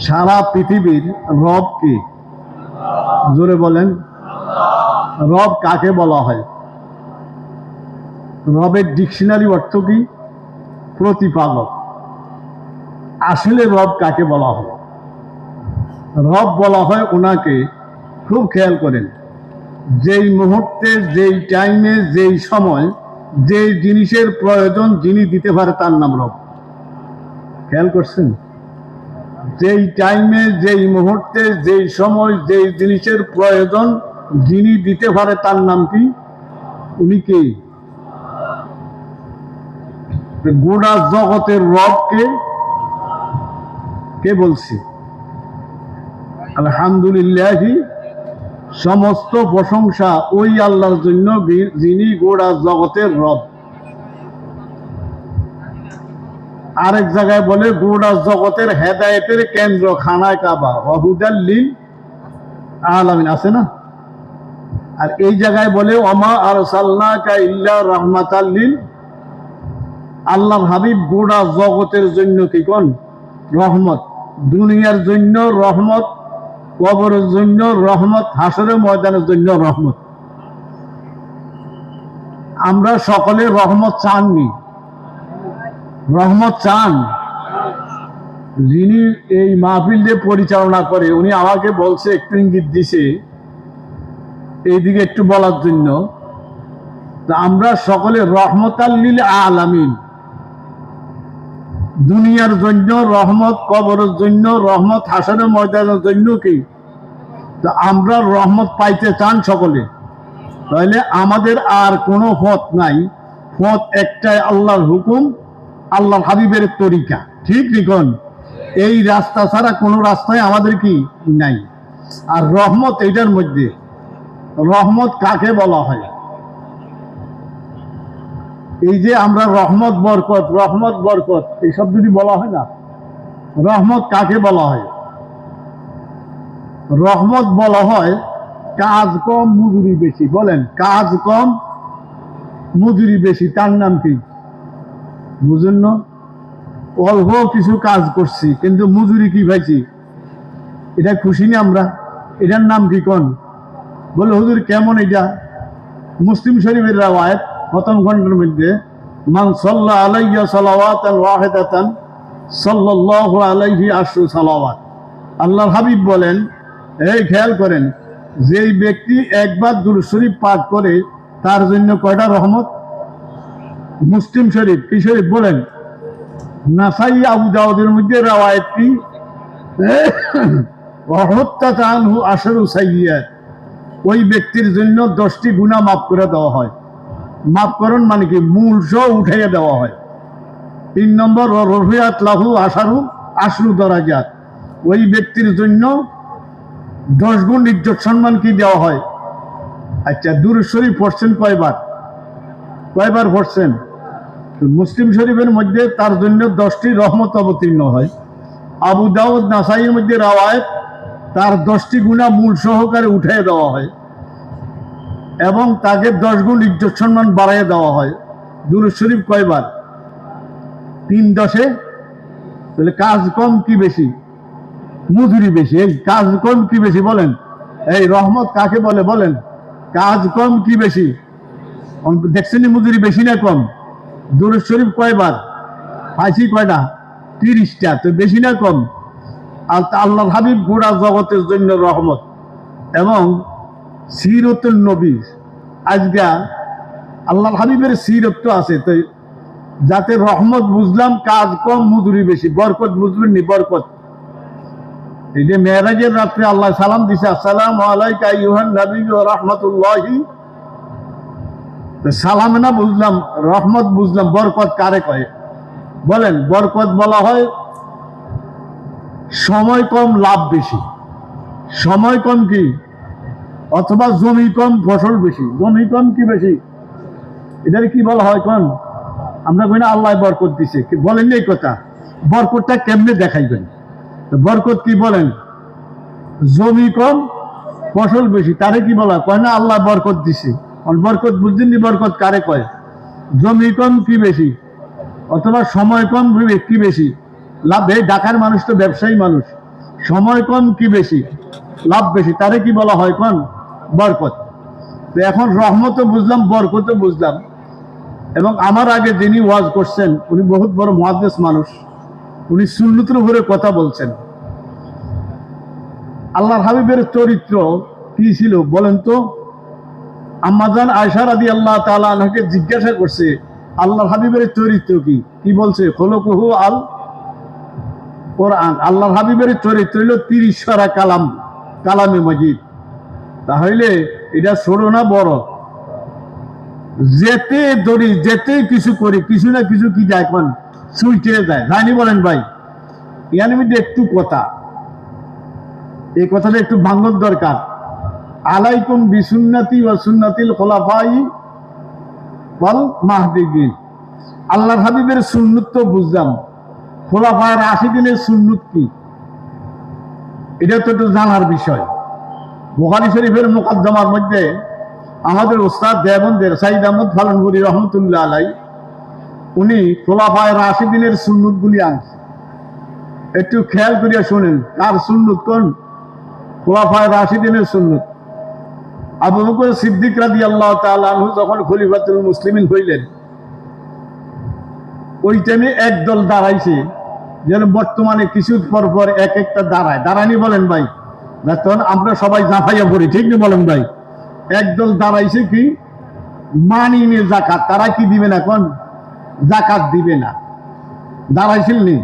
সারা পৃথিবীর রব কে? জোরে বলেন। রব কাকে বলা হয়? রবের ডিকশনারি অর্থ কি? প্রতিপালক। আসলে রব কাকে বলা হয়? রব বলা হয় ওনাকে, খুব খেয়াল করেন, যেই মুহূর্তে, যেই টাইমে, যেই সময়, যেই জিনিসের প্রয়োজন যিনি দিতে পারে তার নাম রব। খেয়াল করছেন? যেই টাইমে, যেই মুহূর্তে, যেই সময়, যেই জিনিসের প্রয়োজন যিনি দিতে পারে তার নাম কি? উনি কে? গোটা জগতের রব কে? কে বলছে? আলহামদুলিল্লাহ, সমস্ত প্রশংসা ওই আল্লাহর জন্য যিনি গোটা জগতের রব। আরেক জায়গায় বলে গোটা জগতের হেদায়েতের কেন্দ্র খানায় কাবা ওয়াহুদাল লিল আলামিন, আছে না? আর এই জায়গায় বলে ওমা আরসালনাকা ইল্লা রাহমাতাল লিল, আল্লাহর হাবিব গোটা জগতের জন্য কি কোন রহমত, দুনিয়ার জন্য রহমত, কবরের জন্য রহমত, হাসরের ময়দানের জন্য রহমত। আমরা সকলে রহমত চাননি? রহমত চান? যিনি এই মাহফিল পরিচালনা করে উনি আমাকে বলছে, একটু ইঙ্গিত দিছে এইদিকে একটু বলার জন্য, আমরা সকলে রহমতাল লিল আলামিন, দুনিয়ার জন্য রহমত, কবরের জন্য রহমত, হাসরের ময়দানের জন্য কি, তো আমরা রহমত পাইতে চান সকলে। তাহলে আমাদের আর কোনো পথ নাই, পথ একটাই, আল্লাহর হুকুম, আল্লাহর হাবিবের তরিকা। ঠিক লিখন, এই রাস্তা ছাড়া কোনো রাস্তায় আমাদের কি নাই। আর রহমত এটার মধ্যে। রহমত কাকে বলা হয়? এই যে আমরা রহমত বরকত, রহমত বরকত এইসব যদি বলা হয় না, রহমত কাকে বলা হয়? রহমত বলা হয় কাজ কম মজুরি বেশি। বলেন, কাজ কম মজুরি বেশি, তার নাম কি? বুঝুন না? অল্প কিছু কাজ করছি কিন্তু মজুরি কি পাইছি, এটা খুশি না আমরা? এটার নাম কি কোন? বলে হুজুর কেমন এটা? মুসলিম শরীফের রাওয়ায়াত প্রথম খণ্ডের মধ্যে, মান সাল্লা আলাইয়া সালাওয়াতান ওয়াহিদাতান সাল্লাল্লাহু আলাইহি আশরু সালাওয়াত। আল্লাহর হাবিব বলেন, এই খেয়াল করেন, যেই ব্যক্তি একবার দুরূদ শরীফ পাঠ করে তার জন্য কয়টা রহমত? মুসলিম শরীফ, কি শরীফ বলেন? নাসাই, আবু দাউদের মধ্যে রাওয়ায়াতটি, ওয়াহুত্তাত আনহু আশরু সাইয়্যাত, ওই ব্যক্তির জন্য 10টি গুনাহ মাফ করে দেওয়া হয়। মাফকরণ মানে কি? মূল সহ উঠাইয়া দেওয়া হয়। 3 নম্বর, রফিয়াত লাহু আশরু দারাজাত, ওই ব্যক্তির জন্য 10 গুণ ইজ্জত সম্মান কি দেওয়া হয়। আচ্ছা, দুরূদ শরীফ পড়ছেন কয়বার? কয়বার পড়ছেন? মুসলিম শরীফের মধ্যে তার জন্য 10টি রহমত অবতীর্ণ হয়। আবু দাউদ, নাসাইয়ের মধ্যে রাওয়ায়াত, তার 10টি গুনাহ মূল সহকারে উঠিয়ে দেওয়া হয় এবং তাকে 10 গুণ ইজ্জত সম্মান বাড়াইয়া দেওয়া হয়। দুরূদ শরীফ কয়বার? 3 10-এ। তাহলে কাজ কম কি বেশি? মজুরি বেশি। এই কাজ কম কি বেশি বলেন? এই রহমত কাকে বলে বলেন? কাজ কম কি বেশি? দেখছেন মজুরি বেশি না কম? দুরূদ শরীফ কয়বার পাইছি? কয়টা? 30টা। তো বেশি না কম? আর আল্লাহর হাবিব গোটা জগতের জন্য রহমত। এবং সিরতুল নবী, আজকে আল্লাহর হাবিবের সিরত তো আছে, তো যাতে রহমত বুঝলাম, কাজ কম মজুরি বেশি, বরকত বুঝবেন নি? বরকত এই যে মেরাজের রাত্রে আল্লাহ সালাম দিছে, আসসালামু আলাইকা আইয়ুহান নবী ওয়া রাহমাতুল্লাহি, সালাম না বুঝলাম, রহমত বুঝলাম, বরকত কারে কয় বলেন? বরকত বলা হয় সময় কম লাভ বেশি। সময় কম কি? অথবা জমি কম ফসল বেশি। জমি কম কি বেশি? এটার কি বলা হয় কোন? আমরা কই না আল্লাহ বরকত দিছে, বলেন এই কথা? বরকতটা কেমনে দেখাইবেন? বরকত কি বলেন? জমি কম ফসল বেশি, তারে কি বলা? কয় না আল্লাহ বরকত দিছে। বরকত বুঝছেন নি? বরকত কারে কয়? জমি কম কি বেশি অথবা সময় কম কি বেশি লাভ। এই ঢাকার মানুষ তো ব্যবসায়ী মানুষ, সময় কম কি বেশি, লাভ বেশি, তারে কি বলা হয় কোন? বরকত। তো এখন রহমতও বুঝলাম, বরকতও বুঝলাম। এবং আমার আগে যিনি ওয়াজ করছেন উনি বহুত বড় মুহাদ্দিস মানুষ, উনি সুন্নতের উপরে কথা বলছেন। আল্লাহর হাবিবের চরিত্র কি ছিল বলেন তো? আম্মাজান আয়েশা রাদিয়াল্লাহু তাআলা আনহাকে জিজ্ঞাসা করছে আল্লাহর হাবিবের চরিত্র কি? কি বলছে? খুলুকুহু আল কোরআন। আল্লাহর হাবিবের চরিত্র হলো 30 পারা কালাম, কালামে মজিদ। তাহলে এটা ছোট না বড়? যেতে ধরি, যেতে কিছু করি, কিছু না কিছু কি যায় কোন সুইটে যায়, জানি বলেন ভাই? ইয়ার মধ্যে একটু কথা, এই কথাটা একটু ভাঙর দরকার। আলাইকুম বিসুন্নতি ওয়া সুন্নাতিল খুলাফাই ওয়াল মাহদিয়িন। আল্লাহর হাবিবের সুন্নত তো বুঝলাম, খুলাফায়ে রাশিদিনের সুন্নত কি এটা তো একটু জানার বিষয়। বুখারী শরীফের মুকদ্দমার মধ্যে আমাদের ওস্তাদ দেওবন্দের সাইদ আহমদ ফালনপুরি রহমতুল্লাহ আলাই উনি খুলাফায়ে রাশিদিনের সুন্নতগুলি আনছে। একটু খেয়াল করিয়া শুনেন কার সুন্নত কোন? খুলাফায়ে রাশিদিনের সুন্নত। আবু বকর সিদ্দিক রাদিয়াল্লাহু তাআলা আনহু যখন খলিফাতুল মুসলিমিন হইলেন, ওই টাইমে একদল দাঁড়াইছে, যেন বর্তমানে কিছু পর পর এক একটা দাঁড়ায়, দাঁড়ানি বলেন ভাই? তখন আমরা সবাই জাফাইয়া পড়ি, ঠিক না বলেন ভাই? একদল দাঁড়াইছে কি মানিনে জাকাত, তারা কি দিবে না কোন? জাকাত দিবে না। দাঁড়াইছিল নি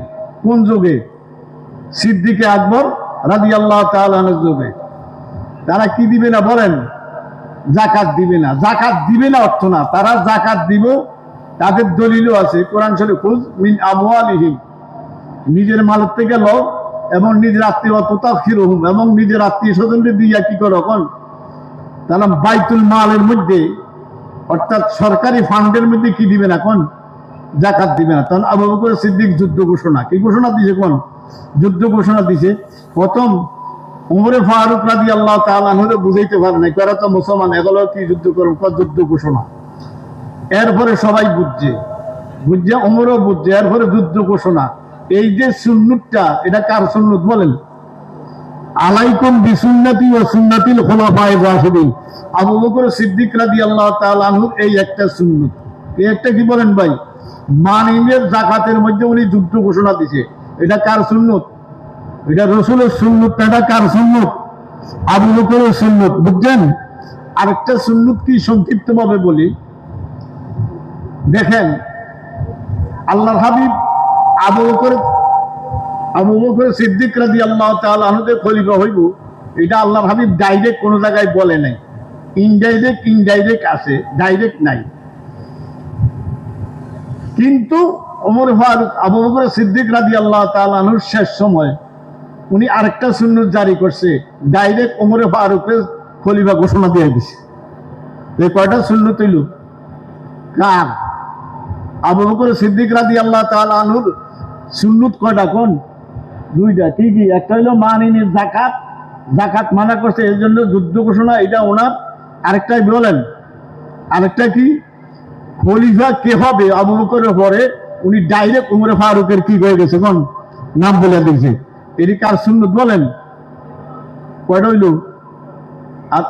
কোন যুগে? সিদ্দিকে আকবর রাদিয়াল্লাহু তাআলা আনহুর যুগে। তারা কি দিবে না বলেন? জাকাত দিবে না। জাকাত দিবে না অর্থ না, তারা জাকাত দিব, তাদের দলিলও আছে কোরআন শরীফ, খুজ মিন আমওয়ালিহিম, নিজের মাল থেকে লও এবং নিজের আত্মীয় তুতাখিরুহুম, এবং নিজের আত্মীয় স্বজনদের দিয়া কি করো কোন? তাহলে বাইতুল মালের মধ্যে অর্থাৎ সরকারি ফান্ডের মধ্যে কি দিবে না কোন? জাকাত দিবে না। তখন আবু বকর সিদ্দিক যুদ্ধ ঘোষণা, কি ঘোষণা দিছে কোন? যুদ্ধ ঘোষণা দিছে। প্রথম উমরে ফারুক রাদিয়াল্লাহু তাআলা আনহু বুঝাইতে পারে না, এরা তো মুসলমান, এগুলো কি যুদ্ধ করব? যুদ্ধ ঘোষণা। এরপরে সবাই বুঝছে, বুঝছে উমরও বুঝছে, এরপরে যুদ্ধ ঘোষণা। এই যে সুন্নতটা, এটা কার সুন্নত বলেন? আলাইকুম বিসুন্নতি ওয়া সুন্নাতিল খুলাফায়ে রাশিদিন। আবু বকর সিদ্দিক রাদিয়াল্লাহু তাআলা আনহু এই একটা সুন্নত। এই একটা কি বলেন ভাই? মানিনের যাকাতের মধ্যে উনি যুদ্ধ ঘোষণা দিছে, এটা কার সুন্নত? এটা রাসূলের সুন্নত। এটা কার সুন্নত? আবু বকরের সুন্নত। বুঝছেন? আরেকটা সুন্নত কি সংক্ষিপ্ত ভাবে বলি। দেখেন আল্লাহর হাবিব আবু বকর সিদ্দিক রাদিয়াল্লাহু তাআলা আনহু খলিফা হইব, এটা আল্লাহর হাবিব ডাইরেক্ট কোন জায়গায় বলে নাই। ইনডাইরেক্ট আছে, ডাইরেক্ট নাই। কিন্তু ওমর ফারুক আবু বকর সিদ্দিক রাদিয়াল্লাহু তাআলা আনহুর শেষ সময় উনি আরেকটা সুন্নত জারি করছে, ডাইরেক্ট ওমর ফারুকের খলিফা ঘোষণা দিয়ে দিছে। এই কয়টা সুন্নত হইল কার? আবু বকর সিদ্দিক রাদিয়াল্লাহু তাআলা আনহুর সুন্নত কয়টা কোন? দুইটা। ঠিকই, একটা হইলো মানিনের জাকাত, জাকাত মানা করছে এর জন্য যুদ্ধ ঘোষণা, এটা ওনার। আরেকটাই বলেন, আরেকটা কি? খলিফা কে হবে আবু বকরের পরে উনি ডাইরেক্ট উমরে ফারুকের কি হয়ে গেছে কোন? নাম বলে দিয়েছে। এটি কার সুন্নত বলেন? কয়টা হইল? আর